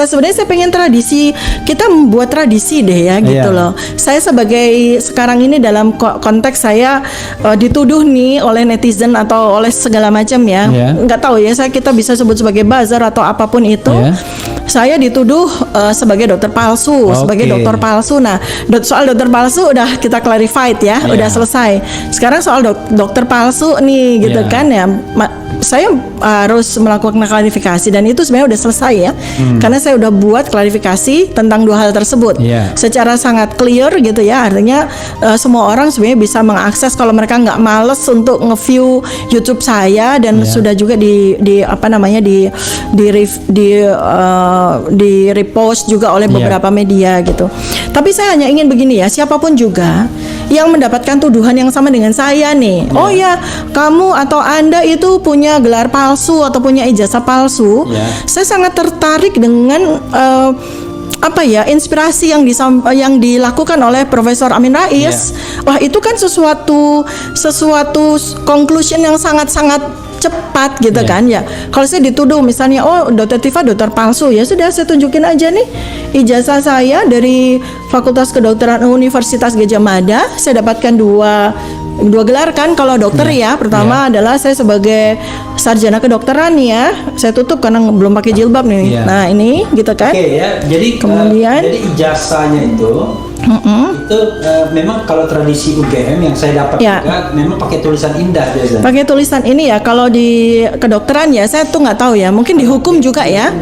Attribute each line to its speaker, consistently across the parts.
Speaker 1: Sebenarnya saya pengen tradisi, kita membuat tradisi deh ya gitu loh. Saya sebagai sekarang ini dalam konteks saya dituduh nih oleh netizen atau oleh segala macam ya. Nggak tahu ya, kita bisa sebut sebagai buzzer atau apapun itu. Saya dituduh sebagai dokter palsu, sebagai dokter palsu. Nah, soal dokter palsu udah kita clarified ya, udah selesai. Sekarang soal dokter palsu nih gitu kan ya. Saya harus melakukan klarifikasi dan itu sebenarnya udah selesai ya. Karena saya udah buat klarifikasi tentang dua hal tersebut secara sangat clear gitu ya. Artinya semua orang sebenarnya bisa mengakses kalau mereka nggak males untuk nge-view YouTube saya dan sudah juga di repost juga oleh beberapa media gitu. Tapi saya hanya ingin begini ya, siapapun juga yang mendapatkan tuduhan yang sama dengan saya nih, oh ya kamu atau Anda itu punya gelar palsu atau punya ijazah palsu, saya sangat tertarik dengan inspirasi yang dilakukan oleh Profesor Amin Rais. Wah, itu kan sesuatu conclusion yang sangat-sangat cepat gitu kan ya. Kalau saya dituduh misalnya, oh Dokter Tifa dokter palsu, ya sudah saya tunjukin aja nih ijazah saya dari Fakultas Kedokteran Universitas Gadjah Mada. Saya dapatkan dua gelar kan kalau dokter ya. Pertama adalah saya sebagai sarjana kedokteran ya. Saya tutup karena belum pakai jilbab nih. Nah ini gitu kan.
Speaker 2: Jadi kemudian jadi ijazahnya itu memang kalau tradisi UGM yang saya dapat juga memang pakai tulisan indah biasanya. Pakai tulisan ini ya, kalau di kedokteran ya saya tuh nggak tahu ya, mungkin di hukum juga ya.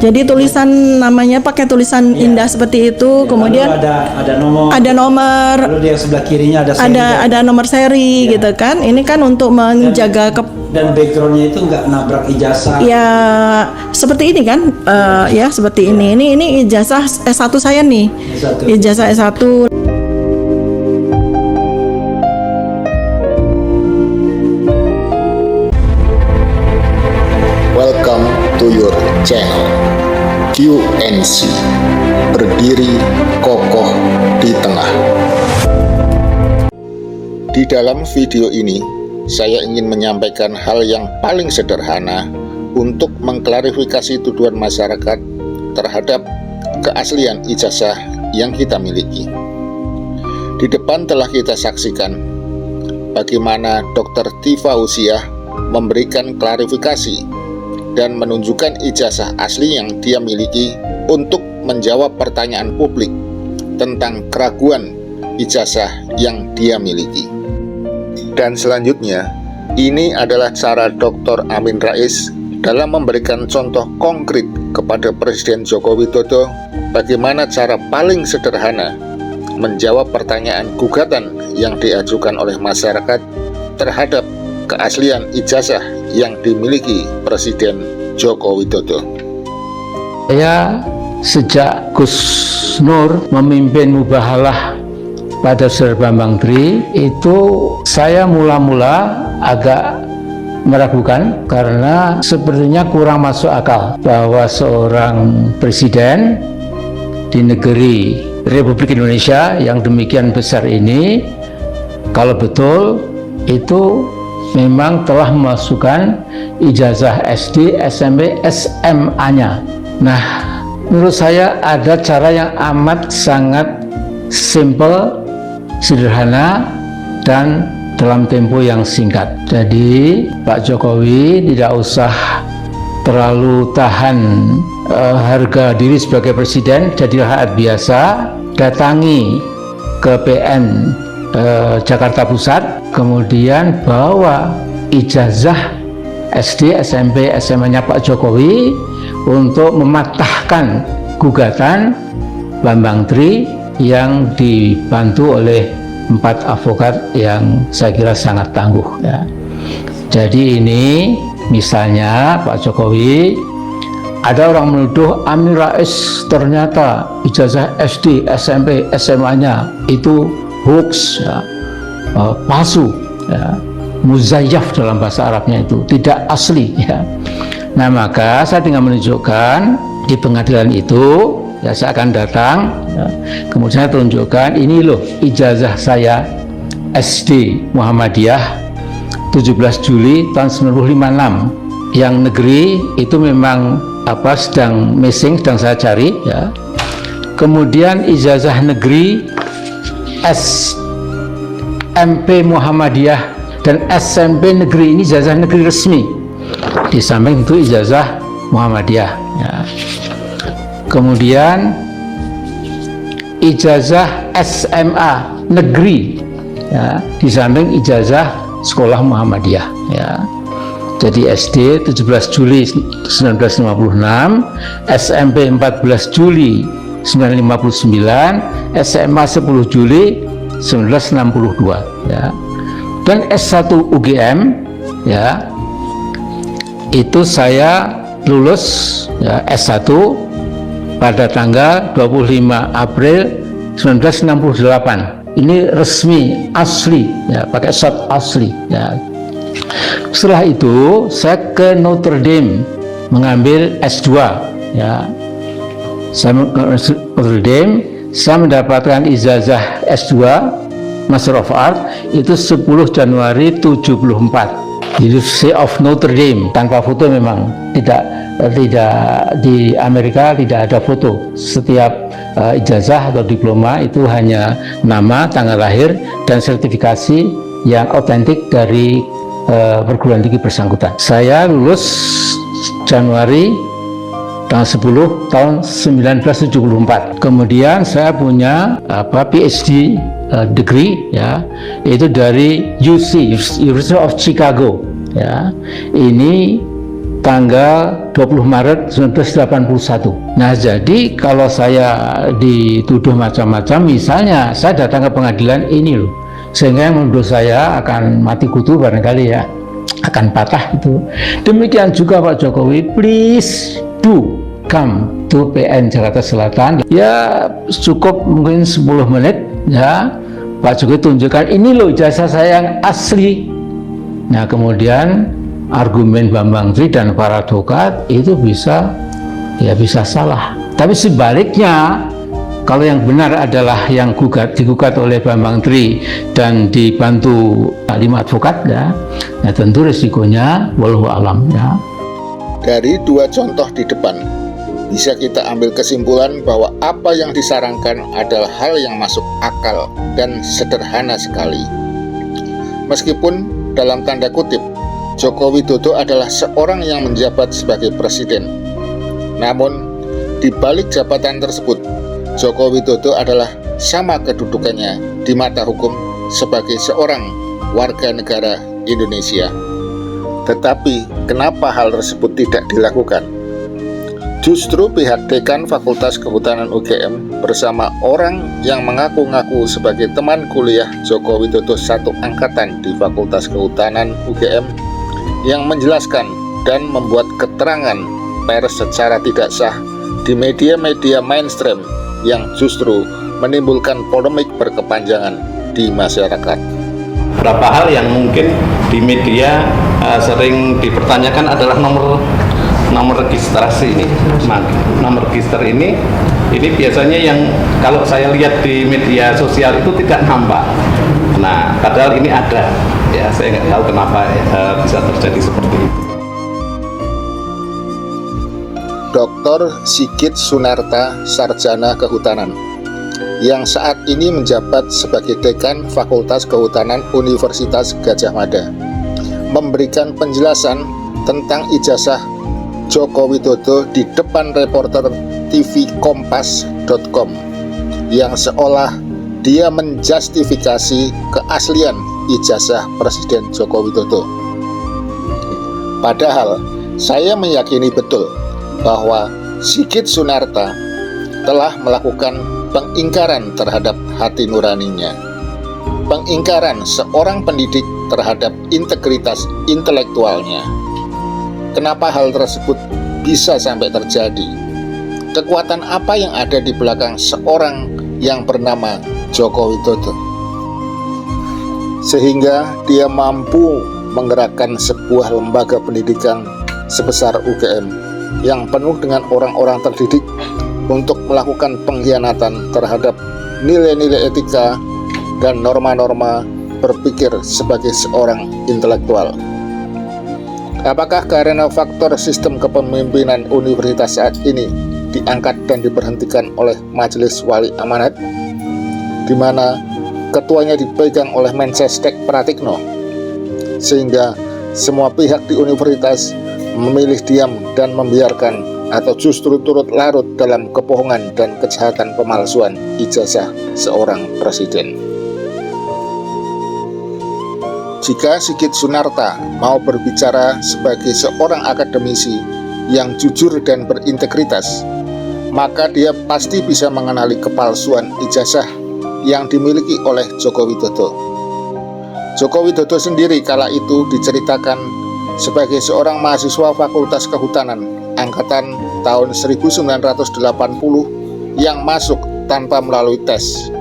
Speaker 2: Jadi tulisan namanya pakai tulisan indah seperti itu, kemudian ada nomor, lalu di sebelah kirinya ada nomor seri gitu kan. Ini kan untuk menjaga dan backgroundnya itu nggak nabrak ijazah. Ya seperti ini kan, ya seperti ini. Ini ijazah S1 saya nih. Ijazah S1.
Speaker 3: Welcome to your channel QNC, berdiri kokoh di tengah. Di dalam video ini saya ingin menyampaikan hal yang paling sederhana untuk mengklarifikasi tuduhan masyarakat terhadap keaslian ijazah yang kita miliki. Di depan telah kita saksikan bagaimana Dr. Tifa Usiah memberikan klarifikasi dan menunjukkan ijazah asli yang dia miliki untuk menjawab pertanyaan publik tentang keraguan ijazah yang dia miliki. Dan selanjutnya, ini adalah cara Dr. Amin Rais dalam memberikan contoh konkret kepada Presiden Joko Widodo bagaimana cara paling sederhana menjawab pertanyaan gugatan yang diajukan oleh masyarakat terhadap keaslian ijazah yang dimiliki Presiden Joko Widodo.
Speaker 4: Saya sejak Gus Nur memimpin Mubahalah pada Saudara Bambang Tri itu saya mula-mula agak meragukan karena sepertinya kurang masuk akal bahwa seorang presiden di negeri Republik Indonesia yang demikian besar ini kalau betul itu memang telah memasukkan ijazah SD, SMP, SMA-nya. Nah, menurut saya ada cara yang amat sangat simple, sederhana, dan dalam tempo yang singkat. Jadi Pak Jokowi tidak usah terlalu tahan harga diri sebagai presiden, jadilah rakyat biasa, datangi ke PN Jakarta Pusat, kemudian bawa ijazah SD, SMP, SMA-nya Pak Jokowi untuk mematahkan gugatan Bambang Tri yang dibantu oleh 4 advokat yang saya kira sangat tangguh ya. Jadi ini misalnya Pak Jokowi, ada orang menuduh Amin Rais ternyata ijazah SD, SMP, SMA-nya itu hoax ya, palsu ya, muzayyaf dalam bahasa Arabnya itu tidak asli ya. Nah maka saya dengan menunjukkan di pengadilan itu ya, saya akan datang ya, kemudian saya tunjukkan ini loh ijazah saya SD Muhammadiyah 17 Juli tahun 1956 yang negeri itu memang sedang missing, sedang saya cari ya. Kemudian ijazah negeri SMP Muhammadiyah dan SMP negeri, ini ijazah negeri resmi, di samping itu ijazah Muhammadiyah ya. Kemudian ijazah SMA negeri ya, di samping ijazah sekolah Muhammadiyah ya. Jadi SD 17 Juli 1956, SMP 14 Juli 1959, SMA 10 Juli 1962 ya. Dan S1 UGM ya, itu saya lulus ya, S1 pada tanggal 25 April 1968. Ini resmi asli ya, pakai shot asli ya. Setelah itu saya ke Notre Dame mengambil S2 ya. Saya ke Notre Dame, saya mendapatkan ijazah S2 Master of Art itu 10 Januari 74 di University of Notre Dame, tanpa foto memang, tidak di Amerika tidak ada foto. Setiap ijazah atau diploma itu hanya nama, tanggal lahir, dan sertifikasi yang otentik dari perguruan tinggi bersangkutan. Saya lulus Januari tanggal 10 tahun 1974. Kemudian saya punya PhD degree ya, itu dari UC, University of Chicago ya. Ini tanggal 20 Maret 1981. Nah, jadi kalau saya dituduh macam-macam, misalnya saya datang ke pengadilan ini loh, sehingga menurut saya akan mati kutu barangkali ya, akan patah itu. Demikian juga Pak Jokowi, please do come to PN Jakarta Selatan. Ya cukup mungkin 10 menit ya, Pak Jokowi tunjukkan ini loh ijazah saya yang asli. Nah, kemudian argumen Bambang Tri dan para advokat itu bisa salah. Tapi sebaliknya, kalau yang benar adalah yang digugat oleh Bambang Tri dan dibantu 5 advokat ya, nah tentu risikonya wallahu alam ya.
Speaker 3: Dari 2 contoh di depan, bisa kita ambil kesimpulan bahwa apa yang disarankan adalah hal yang masuk akal dan sederhana sekali. Meskipun dalam tanda kutip, Joko Widodo adalah seorang yang menjabat sebagai presiden. Namun, di balik jabatan tersebut, Joko Widodo adalah sama kedudukannya di mata hukum sebagai seorang warga negara Indonesia. Tetapi, kenapa hal tersebut tidak dilakukan? Justru pihak Dekan Fakultas Kehutanan UGM bersama orang yang mengaku-ngaku sebagai teman kuliah Joko Widodo satu angkatan di Fakultas Kehutanan UGM yang menjelaskan dan membuat keterangan pers secara tidak sah di media-media mainstream yang justru menimbulkan polemik berkepanjangan di masyarakat.
Speaker 5: Beberapa hal yang mungkin di media sering dipertanyakan adalah nomor registrasi ini. Nomor register ini biasanya yang kalau saya lihat di media sosial itu tidak nampak. Nah, padahal ini ada. Ya, saya nggak tahu kenapa bisa terjadi seperti itu.
Speaker 3: Dr. Sigit Sunarta, Sarjana Kehutanan, yang saat ini menjabat sebagai Dekan Fakultas Kehutanan Universitas Gadjah Mada, memberikan penjelasan tentang ijazah Joko Widodo di depan reporter TV Kompas.com yang seolah dia menjustifikasi keaslian ijazah Presiden Joko Widodo. Padahal saya meyakini betul bahwa Sigit Sunarta telah melakukan pengingkaran terhadap hati nuraninya, pengingkaran seorang pendidik terhadap integritas intelektualnya. Kenapa hal tersebut bisa sampai terjadi? Kekuatan apa yang ada di belakang seorang yang bernama Joko Widodo sehingga dia mampu menggerakkan sebuah lembaga pendidikan sebesar UGM yang penuh dengan orang-orang terdidik untuk melakukan pengkhianatan terhadap nilai-nilai etika dan norma-norma berpikir sebagai seorang intelektual. Apakah karena faktor sistem kepemimpinan universitas saat ini diangkat dan diberhentikan oleh Majelis Wali Amanat, di mana ketuanya dipegang oleh Mensesnek Pratikno, sehingga semua pihak di universitas memilih diam dan membiarkan atau justru turut larut dalam kebohongan dan kejahatan pemalsuan ijazah seorang presiden? Jika Sigit Sunarta mau berbicara sebagai seorang akademisi yang jujur dan berintegritas, maka dia pasti bisa mengenali kepalsuan ijazah yang dimiliki oleh Joko Widodo. Joko Widodo sendiri kala itu diceritakan sebagai seorang mahasiswa Fakultas Kehutanan angkatan tahun 1980 yang masuk tanpa melalui tes.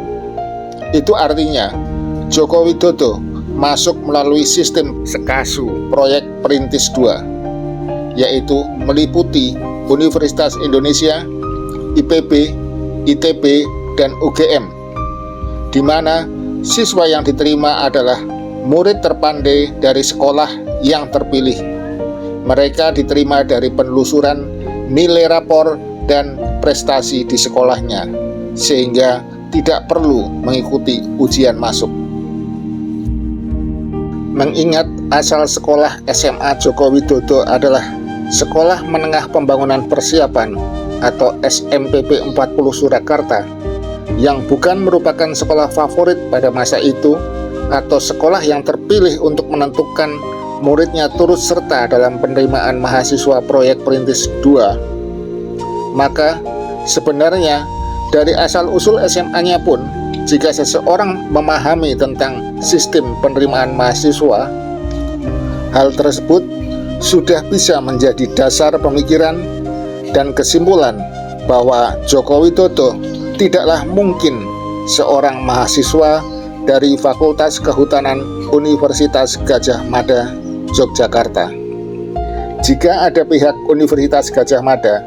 Speaker 3: Itu artinya Joko Widodo masuk melalui sistem Sekasu Proyek Perintis 2, yaitu meliputi Universitas Indonesia, IPB, ITB, dan UGM, di mana siswa yang diterima adalah murid terpandai dari sekolah yang terpilih. Mereka diterima dari penelusuran nilai rapor dan prestasi di sekolahnya, sehingga tidak perlu mengikuti ujian masuk. Mengingat asal sekolah SMA Joko Widodo adalah Sekolah Menengah Pembangunan Persiapan atau SMPP 40 Surakarta, yang bukan merupakan sekolah favorit pada masa itu atau sekolah yang terpilih untuk menentukan muridnya turut serta dalam penerimaan mahasiswa proyek Perintis 2, maka sebenarnya dari asal-usul SMA-nya pun, jika seseorang memahami tentang sistem penerimaan mahasiswa, hal tersebut sudah bisa menjadi dasar pemikiran dan kesimpulan bahwa Joko Widodo tidaklah mungkin seorang mahasiswa dari Fakultas Kehutanan Universitas Gadjah Mada, Yogyakarta. Jika ada pihak Universitas Gadjah Mada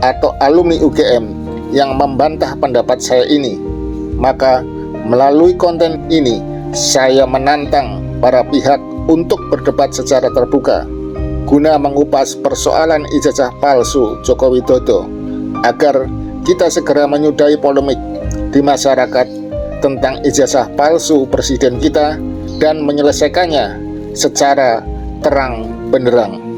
Speaker 3: atau alumni UGM yang membantah pendapat saya ini, maka melalui konten ini saya menantang para pihak untuk berdebat secara terbuka guna mengupas persoalan ijazah palsu Joko Widodo, agar kita segera menyudahi polemik di masyarakat tentang ijazah palsu presiden kita dan menyelesaikannya secara terang benderang.